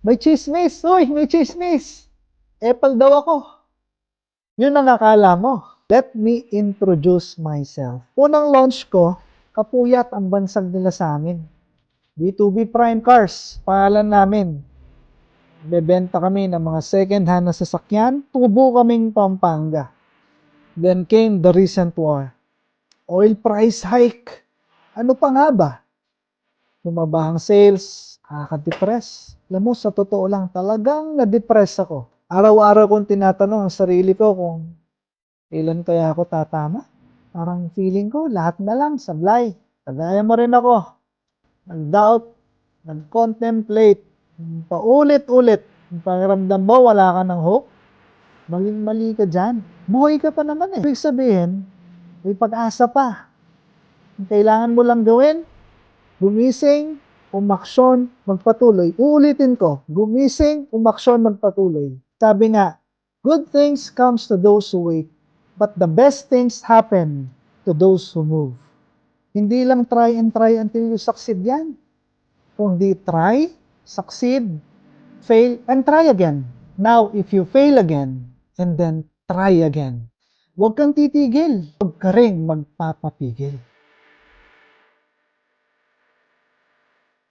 May chismis! Uy, may chismis! Apple daw ako. Yun ang akala mo. Let me introduce myself. Unang launch ko, kapuyat ang bansag nila sa amin. B2B Prime Cars, pangalan namin. Bebenta kami ng mga second-hand na sasakyan, tubo kaming Pampanga. Then came the recent war. Oil price hike. Ano pa nga ba? Bumaba ang sales, nakaka-depress. Alam mo, sa totoo lang, talagang na-depress ako. Araw-araw kong tinatanong ang sarili ko kung ilan kaya ako tatama. Parang feeling ko, lahat na lang, sablay. Kagaya mo rin ako. Nag-doubt, nag-contemplate, paulit-ulit. Ang pakiramdam mo, wala ka ng hope. Maling-mali ka dyan. Buhay ka pa naman eh. Ibig sabihin, may pag-asa pa. Ang kailangan mo lang gawin, gumising, umaksyon, magpatuloy. Uulitin ko, gumising, umaksyon, magpatuloy. Sabi nga, good things comes to those who wait, but the best things happen to those who move. Hindi lang try until you succeed yan. Kung di try, succeed, fail, and try again. Now, if you fail again, and then try again, huwag kang titigil. Huwag ka rin magpapapigil.